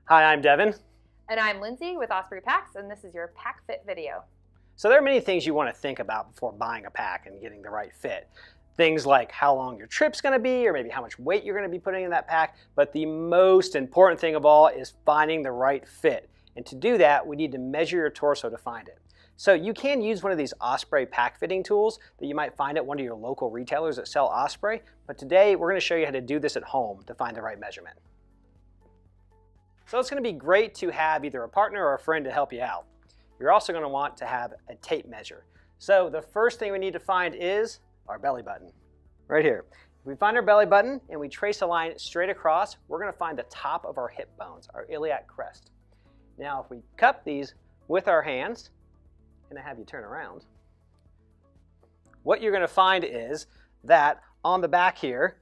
Hi, I'm Devin. And I'm Lindsay with Osprey Packs, and this is your pack fit video. So there are many things you want to think about before buying a pack and getting the right fit. Things like how long your trip's going to be, or maybe how much weight you're going to be putting in that pack. But the most important thing of all is finding the right fit. And to do that, we need to measure your torso to find it. So you can use one of these Osprey pack fitting tools that you might find at one of your local retailers that sell Osprey. But today, we're going to show you how to do this at home to find the right measurement. So it's going to be great to have either a partner or a friend to help you out. You're also going to want to have a tape measure. So the first thing we need to find is our belly button, right here. If we find our belly button and we trace a line straight across, we're going to find the top of our hip bones, our iliac crest. Now if we cup these with our hands, and I have you turn around, what you're going to find is that on the back here,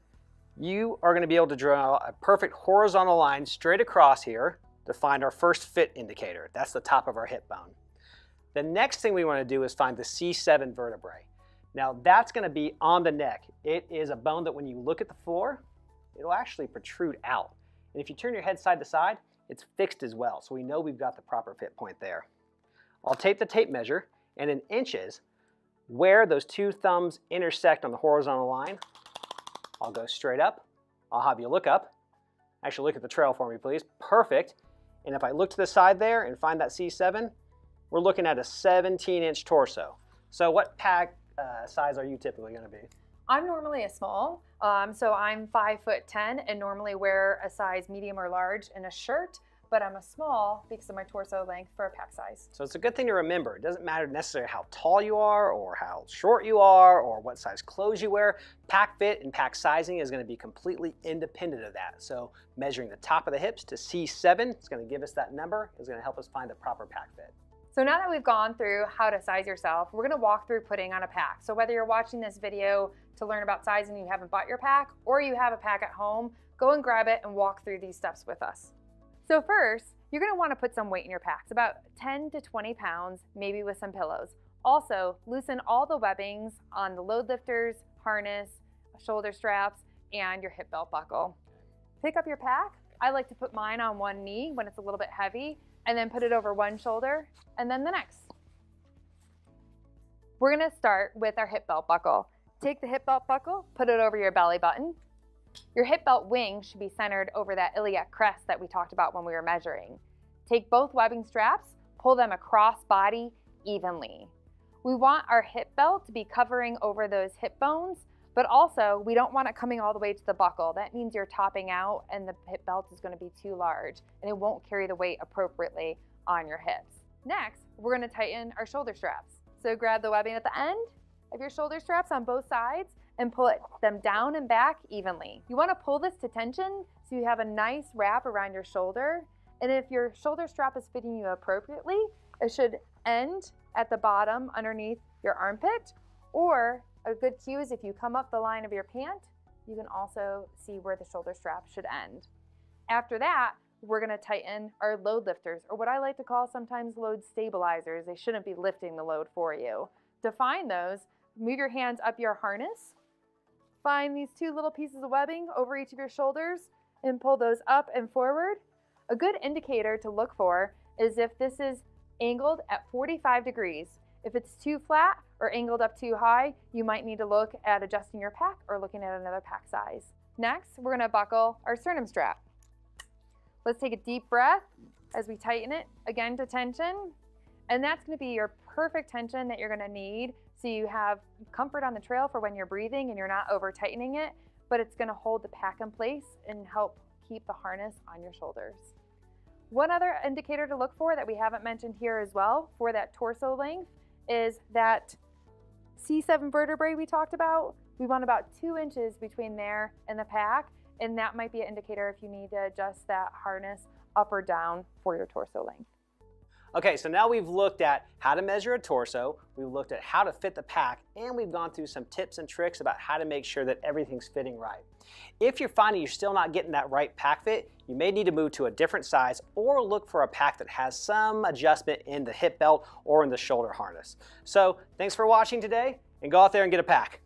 you are going to be able to draw a perfect horizontal line straight across here to find our first fit indicator. That's the top of our hip bone. The next thing we want to do is find the C7 vertebrae. Now that's going to be on the neck. It is a bone that when you look at the floor, it'll actually protrude out. And if you turn your head side to side, it's fixed as well. So we know we've got the proper fit point there. I'll tape the tape measure, and in inches, where those two thumbs intersect on the horizontal line, I'll go straight up. I'll have you look up. Actually, look at the trail for me, please. Perfect. And if I look to the side there and find that C7, we're looking at a 17-inch torso. So what pack size are you typically going to be? I'm normally a small, so I'm 5'10" and normally wear a size medium or large in a shirt, but I'm a small because of my torso length for a pack size. So it's a good thing to remember. It doesn't matter necessarily how tall you are or how short you are or what size clothes you wear. Pack fit and pack sizing is going to be completely independent of that. So measuring the top of the hips to C7 is going to give us that number. It's going to help us find the proper pack fit. So now that we've gone through how to size yourself, we're going to walk through putting on a pack. So whether you're watching this video to learn about sizing and you haven't bought your pack, or you have a pack at home, go and grab it and walk through these steps with us. So first, you're going to want to put some weight in your packs, about 10 to 20 pounds, maybe with some pillows. Also, loosen all the webbings on the load lifters, harness, shoulder straps, and your hip belt buckle. Pick up your pack. I like to put mine on one knee when it's a little bit heavy, and then put it over one shoulder, and then the next. We're going to start with our hip belt buckle. Take the hip belt buckle, put it over your belly button. Your hip belt wing should be centered over that iliac crest that we talked about when we were measuring. Take both webbing straps, pull them across body evenly. We want our hip belt to be covering over those hip bones, but also we don't want it coming all the way to the buckle. That means you're topping out and the hip belt is going to be too large and it won't carry the weight appropriately on your hips. Next, we're going to tighten our shoulder straps. So grab the webbing at the end of your shoulder straps on both sides and pull them down and back evenly. You want to pull this to tension so you have a nice wrap around your shoulder. And if your shoulder strap is fitting you appropriately, it should end at the bottom underneath your armpit. Or a good cue is if you come up the line of your pant, you can also see where the shoulder strap should end. After that, we're going to tighten our load lifters, or what I like to call sometimes load stabilizers. They shouldn't be lifting the load for you. To find those, move your hands up your harness. Find these two little pieces of webbing over each of your shoulders and pull those up and forward. A good indicator to look for is if this is angled at 45 degrees. If it's too flat or angled up too high, you might need to look at adjusting your pack or looking at another pack size. Next, we're going to buckle our sternum strap. Let's take a deep breath as we tighten it again to tension. And that's going to be your perfect tension that you're going to need so you have comfort on the trail for when you're breathing and you're not over tightening it, but it's going to hold the pack in place and help keep the harness on your shoulders. One other indicator to look for that we haven't mentioned here as well for that torso length is that C7 vertebrae we talked about. We want about 2 inches between there and the pack, and that might be an indicator if you need to adjust that harness up or down for your torso length. Okay, so now we've looked at how to measure a torso, we've looked at how to fit the pack, and we've gone through some tips and tricks about how to make sure that everything's fitting right. If you're finding you're still not getting that right pack fit, you may need to move to a different size or look for a pack that has some adjustment in the hip belt or in the shoulder harness. So thanks for watching today, and go out there and get a pack.